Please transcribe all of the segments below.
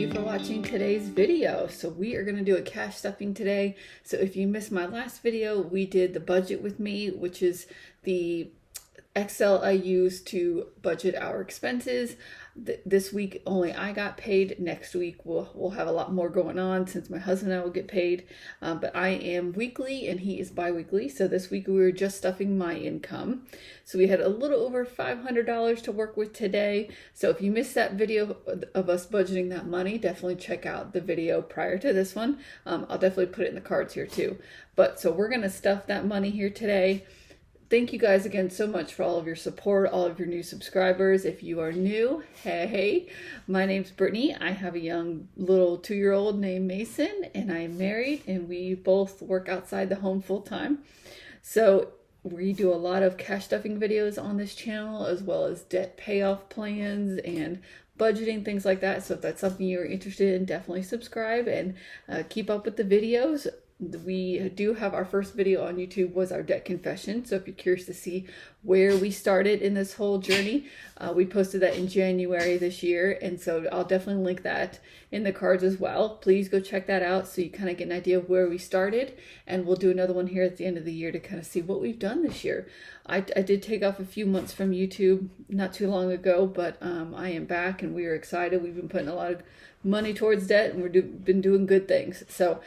you for watching today's video. So we are going to do a cash stuffing today. So if you missed my last video, we did the budget with me, which is the Excel I use to budget our expenses. This week only I got paid. Next week we'll have a lot more going on since my husband and I will get paid. But I am weekly and he is bi-weekly. So this week we were just stuffing my income. So we had a little over $500 to work with today. So if you missed that video of us budgeting that money, definitely check out the video prior to this one. I'll definitely put it in the cards here too. But so we're going to stuff that money here today. Thank you guys again so much for all of your support, all of your new subscribers. If you are new, hey, my name's Brittany. I have a young little 2-year-old named Mason, and I am married, and we both work outside the home full time. So we do a lot of cash stuffing videos on this channel, as well as debt payoff plans and budgeting, things like that. So if that's something you're interested in, definitely subscribe and keep up with the videos. We do have our first video on YouTube was our debt confession. So if you're curious to see where we started in this whole journey, we posted that in January this year. And so I'll definitely link that in the cards as well. Please go check that out so you kind of get an idea of where we started. And we'll do another one here at the end of the year to kind of see what we've done this year. I did take off a few months from YouTube not too long ago, but I am back and we are excited. We've been putting a lot of money towards debt and we've been doing good things. So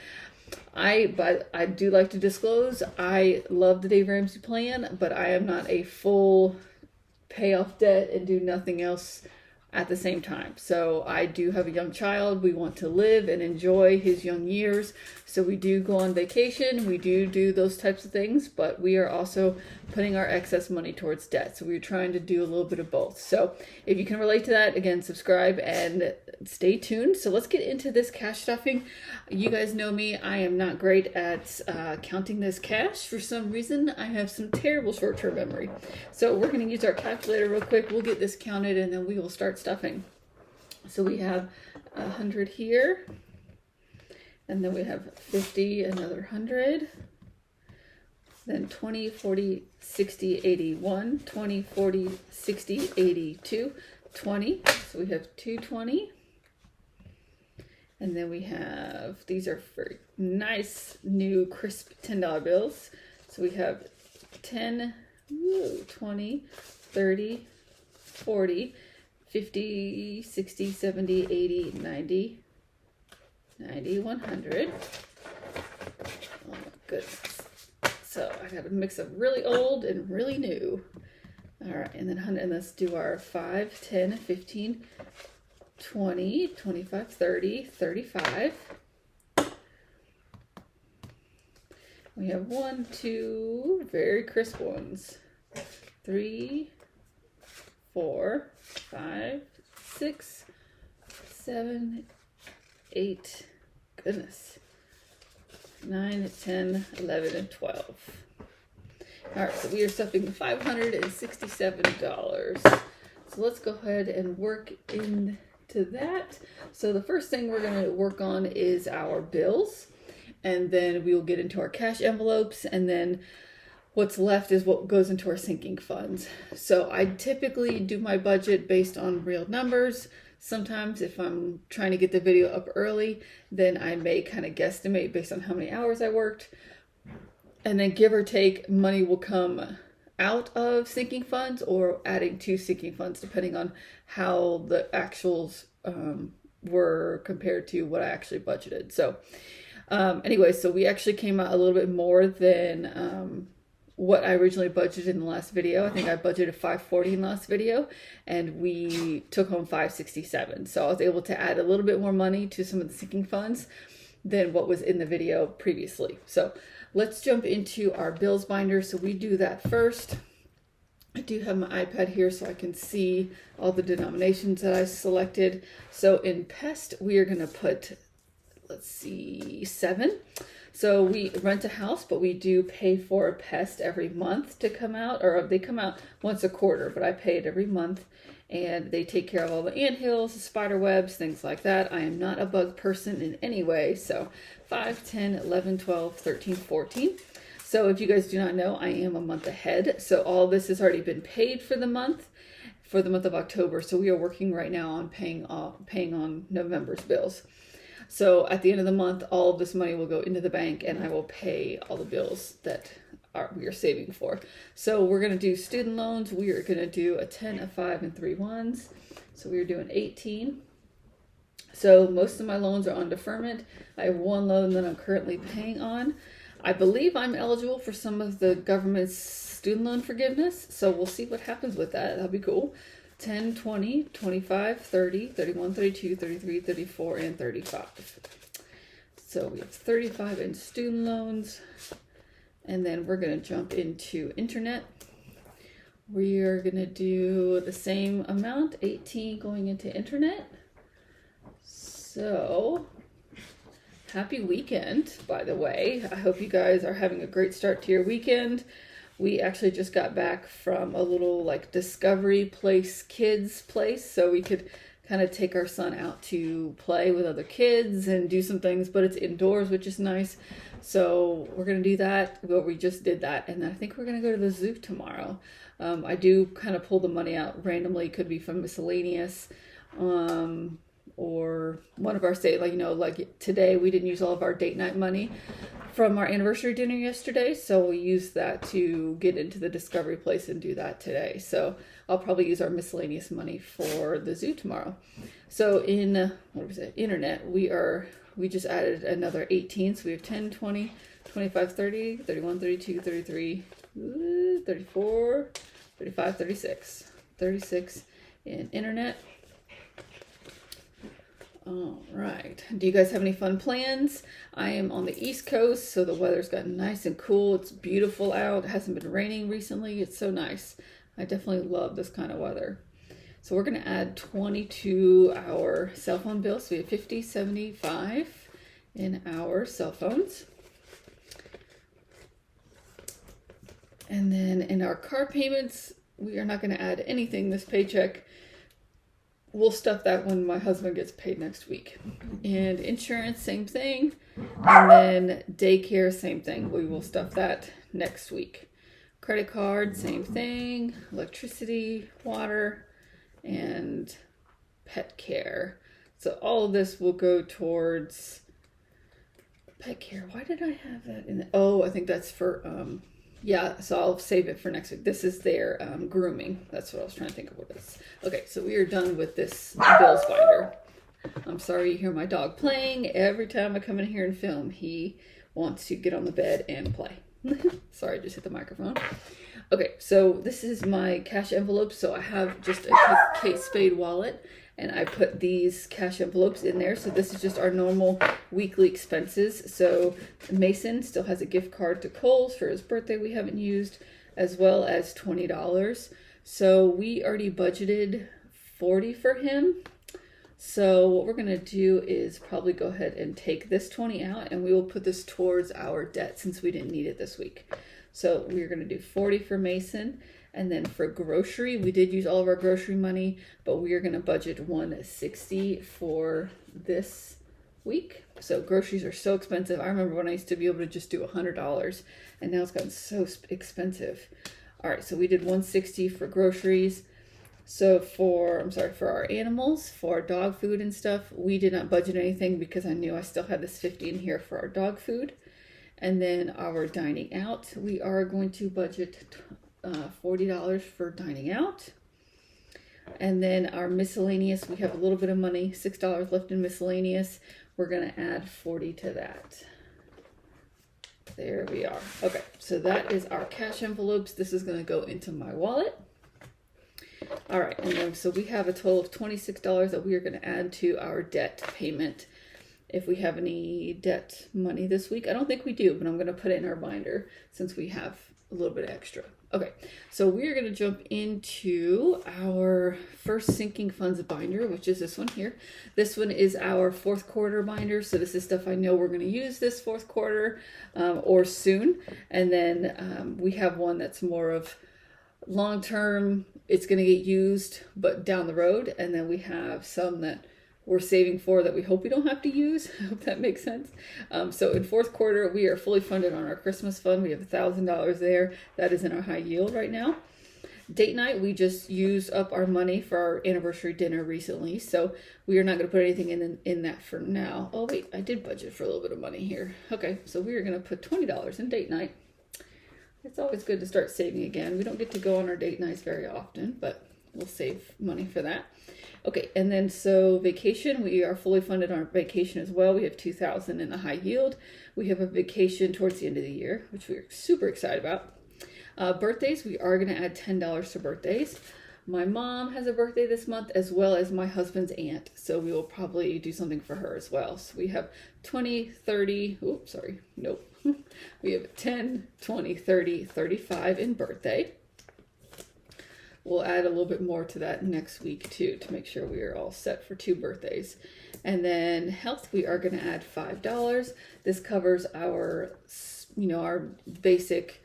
but I do like to disclose, I love the Dave Ramsey plan, but I am not a full pay off debt and do nothing else at the same time. So I do have a young child. We want to live and enjoy his young years. So we do go on vacation. We do those types of things, but we are also putting our excess money towards debt. So we're trying to do a little bit of both. So if you can relate to that, again, subscribe and stay tuned. So let's get into this cash stuffing. You guys know me. I am not great at counting this cash. For some reason, I have some terrible short-term memory. So we're going to use our calculator real quick. We'll get this counted and then we will start stuffing. So we have 100 here, and then we have 50, another 100, then 20, 40, 60, 81, 20, 40, 60, 82, 20. So we have 220. And then we have, these are for nice new crisp $10 bills. So we have 10, 20, 30, 40, 50, 60, 70, 80, 90, 90, 100. Oh my goodness. So I got a mix of really old and really new. All right, and then 100, and let's do our 5, 10, 15, 20, 25, 30, 35. We have 1, 2 very crisp ones. 3, 4, 5, 6, 7, 8, goodness, 9, 10, 11, and 12. All right, so we are stuffing $567. So let's go ahead and work into that. So the first thing we're going to work on is our bills, and then we will get into our cash envelopes, and then what's left is what goes into our sinking funds. So I typically do my budget based on real numbers. Sometimes if I'm trying to get the video up early, then I may kind of guesstimate based on how many hours I worked. And then give or take, money will come out of sinking funds or adding to sinking funds, depending on how the actuals were compared to what I actually budgeted. So anyway, so we actually came out a little bit more than what I originally budgeted in the last video. I think I budgeted $540 in the last video, and we took home $567. So I was able to add a little bit more money to some of the sinking funds than what was in the video previously. So let's jump into our bills binder. So we do that first. I do have my iPad here so I can see all the denominations that I selected. So in pest, we are going to put, let's see, 7. So we rent a house, but we do pay for a pest every month to come out, or they come out once a quarter, but I pay it every month, and they take care of all the anthills, the spider webs, things like that. I am not a bug person in any way. So 5, 10, 11, 12, 13, 14. So if you guys do not know, I am a month ahead. So all this has already been paid for the month. for the month of October. So we are working right now on paying on November's bills. So at the end of the month, all of this money will go into the bank and I will pay all the bills that we are saving for. So we're going to do student loans. We are going to do a 10, a 5, and 3 ones. So we are doing 18. So most of my loans are on deferment. I have one loan that I'm currently paying on. I believe I'm eligible for some of the government's student loan forgiveness. So we'll see what happens with that. That'll be cool. 10, 20, 25, 30, 31, 32, 33, 34, and 35. So we have 35 in student loans. And then we're going to jump into internet. We are going to do the same amount, 18 going into internet. So, happy weekend, by the way. I hope you guys are having a great start to your weekend. We actually just got back from a little like discovery place, kids place, so we could kind of take our son out to play with other kids and do some things, but it's indoors, which is nice. So we're going to do that. Well, we just did that, and I think we're going to go to the zoo tomorrow. I do kind of pull the money out randomly. Could be from miscellaneous, or one of our like today we didn't use all of our date night money from our anniversary dinner yesterday, so we used that to get into the discovery place and do that today. So I'll probably use our miscellaneous money for the zoo tomorrow. So in internet, we just added another 18, so we have 10, 20, 25, 30, 31, 32, 33, 34, 35, 36 in internet. All right. Do you guys have any fun plans? I am on the East Coast, so the weather's gotten nice and cool. It's beautiful out. It hasn't been raining recently. It's so nice. I definitely love this kind of weather. So we're going to add 20 to our cell phone bill. So we have 50, 75 in our cell phones. And then in our car payments, we are not going to add anything this paycheck. We'll stuff that when my husband gets paid next week. And insurance, same thing. And then daycare, same thing. We will stuff that next week. Credit card, same thing. Electricity, water, and pet care. So all of this will go towards pet care. Why did I have that in the... Oh, I think that's for... Yeah, so I'll save it for next week. This is their grooming. That's what I was trying to think of what it is. Okay, so we are done with this bills binder. I'm sorry you hear my dog playing. Every time I come in here and film, he wants to get on the bed and play. Sorry, I just hit the microphone. Okay, so this is my cash envelope. So I have just a Kate Spade wallet, and I put these cash envelopes in there. So this is just our normal weekly expenses. So Mason still has a gift card to Kohl's for his birthday we haven't used, as well as $20. So we already budgeted $40 for him. So what we're going to do is probably go ahead and take this $20 out, and we will put this towards our debt since we didn't need it this week. So we're going to do $40 for Mason. And then for grocery, we did use all of our grocery money, but we are going to budget $160 for this week. So groceries are so expensive. I remember when I used to be able to just do $100, and now it's gotten so expensive. All right, so we did $160 for groceries. So for our animals, for our dog food and stuff, we did not budget anything because I knew I still had this $50 in here for our dog food. And then our dining out, we are going to budget $40 for dining out. And then our miscellaneous, we have a little bit of money, $6 left in miscellaneous. We're going to add 40 to that. There we are. Okay, so that is our cash envelopes. This is going to go into my wallet. All right, and then so we have a total of $26 that we are going to add to our debt payment. If we have any debt money this week, I don't think we do, but I'm going to put it in our binder since we have a little bit extra. Okay, so we are going to jump into our first sinking funds binder, which is this one here. This one is our fourth quarter binder. So this is stuff I know we're going to use this fourth quarter or soon. And then we have one that's more of long-term, it's going to get used, but down the road. And then we have some that we're saving for that we hope we don't have to use. I hope that makes sense. So in fourth quarter, we are fully funded on our Christmas fund. We have $1,000 there. That is in our high yield right now. Date night, we just used up our money for our anniversary dinner recently, so we are not going to put anything in that for now. Oh wait, I did budget for a little bit of money here. Okay, so we are going to put $20 in date night. It's always good to start saving again. We don't get to go on our date nights very often, but we'll save money for that. Okay, and then so vacation, we are fully funded on our vacation as well. We have $2,000 in the high yield. We have a vacation towards the end of the year, which we're super excited about. Birthdays, we are going to add $10 to birthdays. My mom has a birthday this month, as well as my husband's aunt, so we will probably do something for her as well. So we have 20, 30, oops, sorry, nope. We have 10, 20, 30, 35 in birthday. We'll add a little bit more to that next week too, to make sure we are all set for 2 birthdays. And then health, we are going to add $5. This covers our, our basic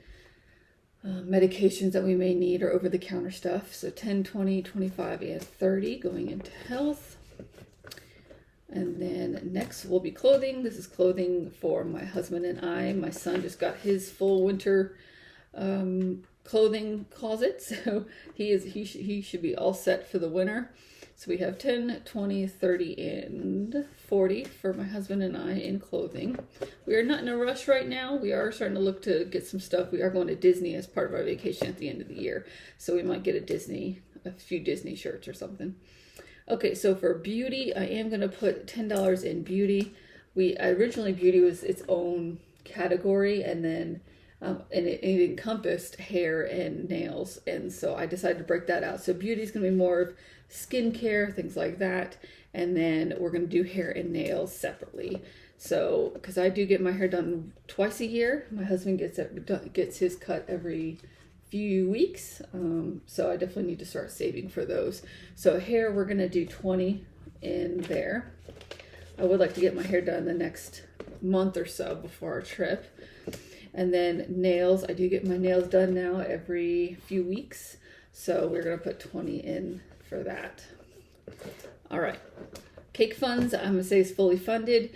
medications that we may need or over-the-counter stuff. So 10, 20, 25, and 30 going into health. And then next will be clothing. This is clothing for my husband and I. My son just got his full winter clothing closet, so he should be all set for the winter. So we have 10, 20, 30, and 40 for my husband and I in clothing. We are not in a rush right now. We are starting to look to get some stuff. We are going to Disney as part of our vacation at the end of the year. So we might get a few Disney shirts or something. Okay, so for beauty, I am going to put $10 in beauty. Originally beauty was its own category, and then and it encompassed hair and nails, and so I decided to break that out. So beauty is going to be more of skincare, things like that, and then we're going to do hair and nails separately. So because I do get my hair done twice a year, my husband gets his cut every few weeks, so I definitely need to start saving for those. So hair, we're going to do 20 in there. I would like to get my hair done the next month or so before our trip. And then nails, I do get my nails done now every few weeks, so we're going to put 20 in for that. All right, cake funds, I'm going to say is fully funded.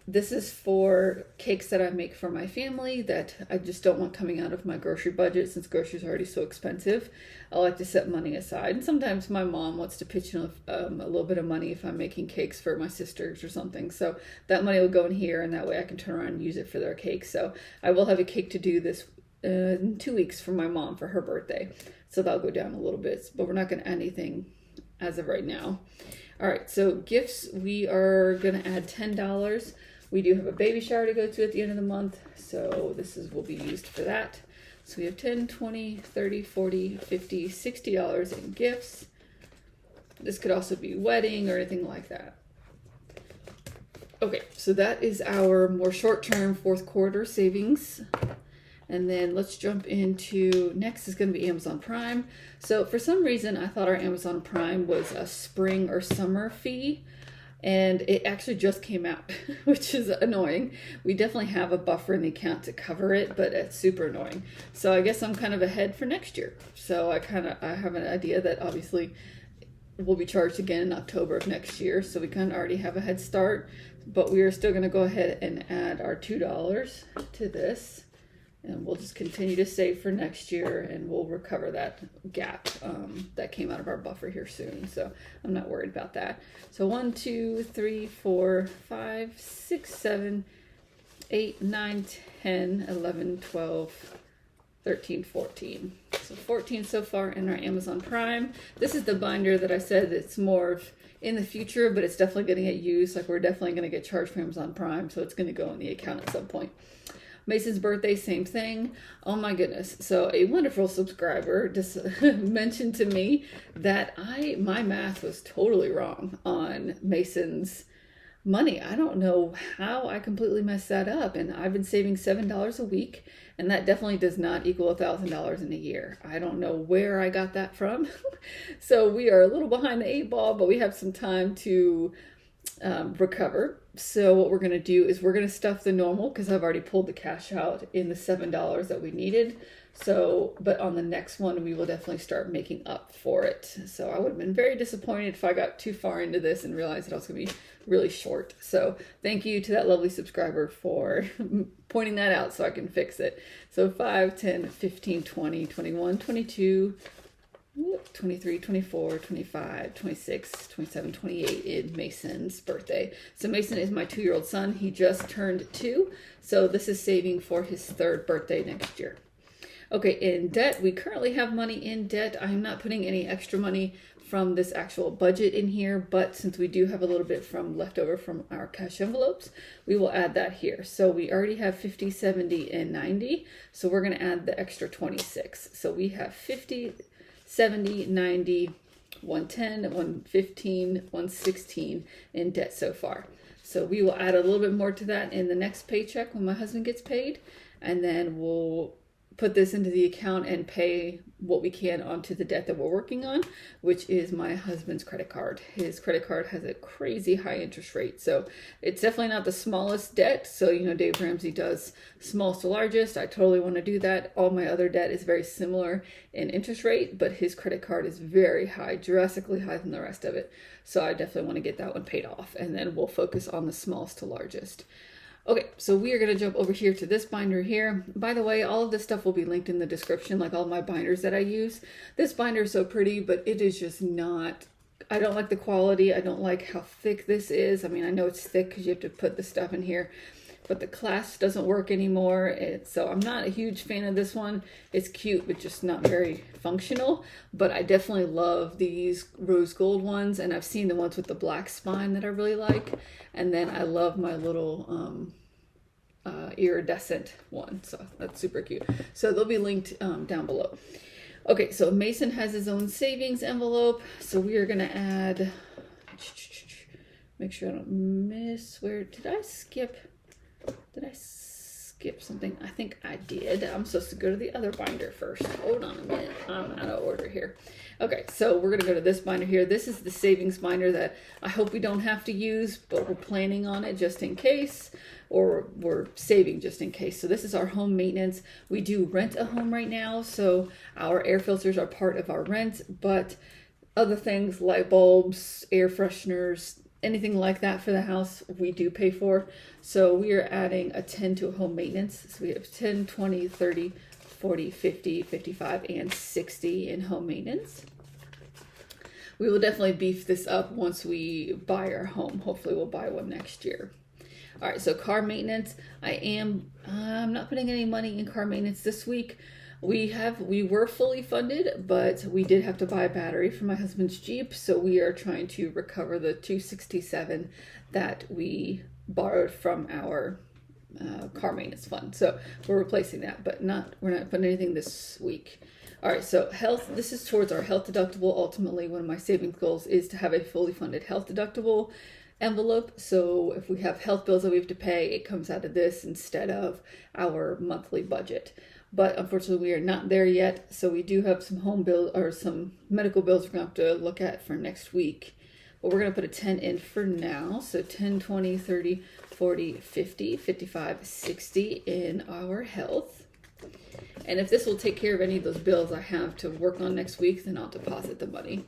This is for cakes that I make for my family that I just don't want coming out of my grocery budget, since groceries are already so expensive. I like to set money aside. And sometimes my mom wants to pitch in a little bit of money if I'm making cakes for my sisters or something. So that money will go in here, and that way I can turn around and use it for their cakes. So I will have a cake to do this in 2 weeks for my mom for her birthday. So that'll go down a little bit, but we're not going to add anything as of right now. All right, so gifts, we are going to add $10. We do have a baby shower to go to at the end of the month, so will be used for that. So we have 10, 20, 30, 40, 50, $60 in gifts. This could also be wedding or anything like that. Okay, so that is our more short-term fourth quarter savings. And then let's jump into, next is going to be Amazon Prime. So for some reason, I thought our Amazon Prime was a spring or summer fee, and it actually just came out, which is annoying. We definitely have a buffer in the account to cover it, but it's super annoying. So I guess I'm kind of ahead for next year. So I have an idea that obviously we'll be charged again in October of next year. So we kind of already have a head start, but we are still going to go ahead and add our $2 to this. And we'll just continue to save for next year, and we'll recover that gap that came out of our buffer here soon. So I'm not worried about that. So 1, 2, 3, 4, 5, 6, 7, 8, 9, 10, 11, 12, 13, 14. So 14 so far in our Amazon Prime. This is the binder that I said it's more of in the future, but it's definitely going to get used. Like, we're definitely going to get charged for Amazon Prime, so it's going to go in the account at some point. Mason's birthday, same thing. Oh my goodness. So a wonderful subscriber just mentioned to me that my math was totally wrong on Mason's money. I don't know how I completely messed that up. And I've been saving $7 a week, and that definitely does not equal $1,000 in a year. I don't know where I got that from. So we are a little behind the 8 ball, but we have some time to recover. So what we're going to do is we're going to stuff the normal, because I've already pulled the cash out in the $7 that we needed. So, but on the next one, we will definitely start making up for it. So I would have been very disappointed if I got too far into this and realized that I was going to be really short. So thank you to that lovely subscriber for pointing that out so I can fix it. So 5, 10, 15, 20, 21, 22, 23, 24, 25, 26, 27, 28 in Mason's birthday. So Mason is my 2-year-old son. He just turned 2. So this is saving for his 3rd birthday next year. Okay, in debt, we currently have money in debt. I'm not putting any extra money from this actual budget in here, but since we do have a little bit from leftover from our cash envelopes, we will add that here. So we already have 50, 70, and 90. So we're going to add the extra 26. So we have 50, 70, 90, 110, 115, 116 in debt so far. So we will add a little bit more to that in the next paycheck when my husband gets paid, and then we'll put this into the account and pay what we can onto the debt that we're working on, which is my husband's credit card. His credit card has a crazy high interest rate. So it's definitely not the smallest debt. So, you know, Dave Ramsey does smallest to largest. I totally want to do that. All my other debt is very similar in interest rate, but his credit card is very high, drastically higher than the rest of it. So I definitely want to get that one paid off, and then we'll focus on the smallest to largest. Okay, so we are going to jump over here to this binder here. By the way, all of this stuff will be linked in the description, like all my binders that I use. This binder is so pretty, but it is just not, I don't like the quality. I don't like how thick this is. I mean, I know it's thick because you have to put the stuff in here, but the clasp doesn't work anymore. So I'm not a huge fan of this one. It's cute, but just not very functional. But I definitely love these rose gold ones, and I've seen the ones with the black spine that I really like. And then I love my little iridescent one, so that's super cute. So they'll be linked down below. Okay, so Mason has his own savings envelope, so we are going to add, make sure I don't miss, where did I skip something? I think I did. I'm supposed to go to the other binder first. Hold on a minute, I'm out of order here. Okay, so we're going to go to this binder here. This is the savings binder that I hope we don't have to use, but we're planning on it just in case, or we're saving just in case. So this is our home maintenance. We do rent a home right now, so our air filters are part of our rent, but other things, light bulbs, air fresheners, anything like that for the house, we do pay for. So we are adding a 10 to a home maintenance. So we have 10, 20, 30, 40, 50, 55, and 60 in home maintenance. We will definitely beef this up once we buy our home. Hopefully we'll buy one next year. All right, so car maintenance. I'm not putting any money in car maintenance this week. We were fully funded, but we did have to buy a battery for my husband's Jeep. So we are trying to recover the $267 that we borrowed from our car maintenance fund. So we're replacing that, but we're not putting anything this week. All right, so health, this is towards our health deductible. Ultimately, one of my savings goals is to have a fully funded health deductible envelope. So if we have health bills that we have to pay, it comes out of this instead of our monthly budget. But unfortunately, we are not there yet. So we do have some home bill or some medical bills we're going to have to look at for next week. But we're going to put a 10 in for now. So 10, 20, 30, 40, 50, 55, 60 in our health. And if this will take care of any of those bills I have to work on next week, then I'll deposit the money.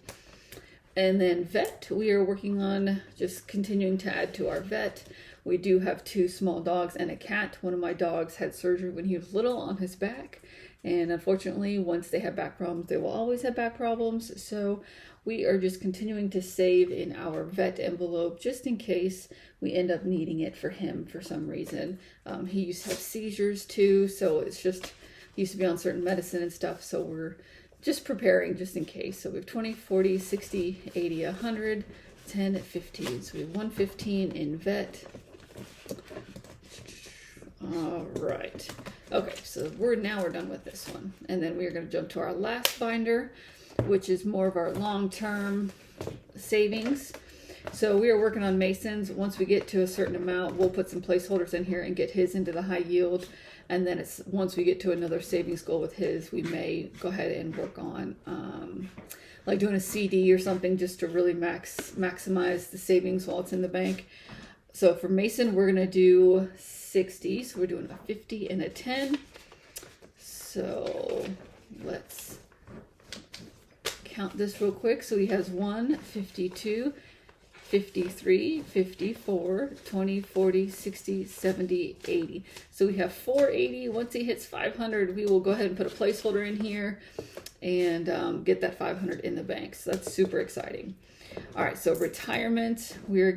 And then vet, we are working on just continuing to add to our vet. We do have 2 small dogs and a cat. One of my dogs had surgery when he was little on his back. And unfortunately, once they have back problems, they will always have back problems. So we are just continuing to save in our vet envelope just in case we end up needing it for him for some reason. He used to have seizures too, so it's just, he used to be on certain medicine and stuff. So we're just preparing just in case. So we have 20, 40, 60, 80, 100, 10, 15. So we have 115 in vet. All right. Okay, so we're done with this one. And then we are going to jump to our last binder, which is more of our long-term savings. So we are working on Mason's. Once we get to a certain amount, we'll put some placeholders in here and get his into the high yield. And then it's once we get to another savings goal with his, we may go ahead and work on like doing a CD or something just to really maximize the savings while it's in the bank. So for Mason, we're going to do 60. So we're doing a 50 and a 10. So let's count this real quick. So he has 1, 52, 53, 54, 20, 40, 60, 70, 80. So we have 480. Once he hits 500, we will go ahead and put a placeholder in here and get that 500 in the bank. So that's super exciting. All right, so retirement, we're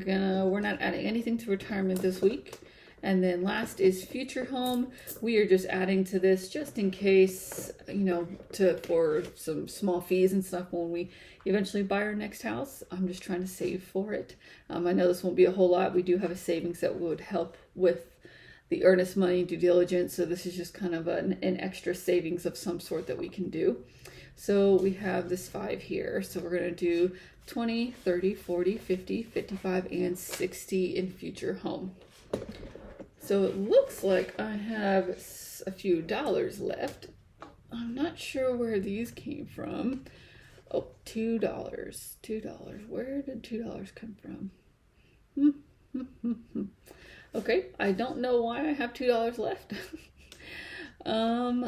not adding anything to retirement this week. And then last is future home. We are just adding to this just in case, you know, for some small fees and stuff when we eventually buy our next house. I'm just trying to save for it. I know this won't be a whole lot. We do have a savings that would help with the earnest money due diligence. So this is just kind of an extra savings of some sort that we can do. So we have this 5 here. So we're going to do 20, 30, 40, 50, 55, and 60 in future home. So it looks like I have a few dollars left. I'm not sure where these came from. Oh, $2. $2. Where did $2 come from? Okay, I don't know why I have $2 left.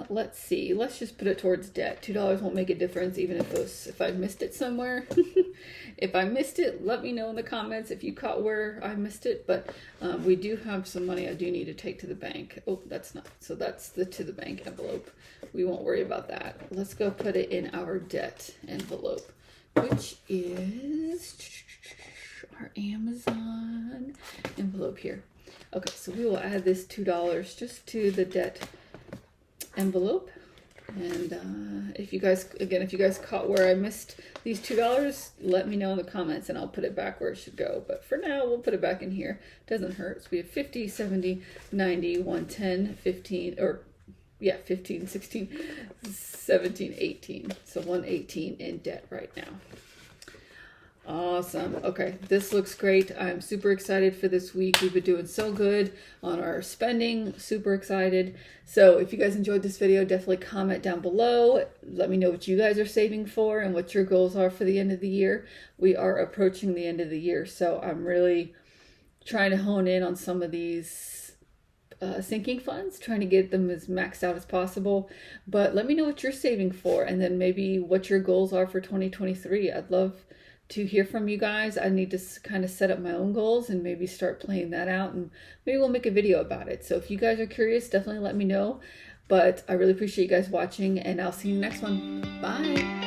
Let's see. Let's just put it towards debt. $2 won't make a difference even if I missed it somewhere. If I missed it, let me know in the comments if you caught where I missed it. But we do have some money I do need to take to the bank. Oh, that's not. So that's the to the bank envelope. We won't worry about that. Let's go put it in our debt envelope, which is our Amazon envelope here. Okay, so we will add this $2 just to the debt envelope. And if you guys caught where I missed these $2, let me know in the comments and I'll put it back where it should go. But for now, we'll put it back in here. Doesn't hurt. So we have 50, 70, 90, 110, 15, or yeah, 15, 16, 17, 18. So 118 in debt right now. Awesome. Okay, this looks great. I'm super excited for this week. We've been doing so good on our spending. Super excited. So if you guys enjoyed this video, definitely comment down below. Let me know what you guys are saving for and what your goals are for the end of the year. We are approaching the end of the year, so I'm really trying to hone in on some of these sinking funds, trying to get them as maxed out as possible. But let me know what you're saving for and then maybe what your goals are for 2023. I'd love to hear from you guys. I need to kind of set up my own goals and maybe start playing that out, and maybe we'll make a video about it. So if you guys are curious, definitely let me know. But I really appreciate you guys watching, and I'll see you next one. Bye.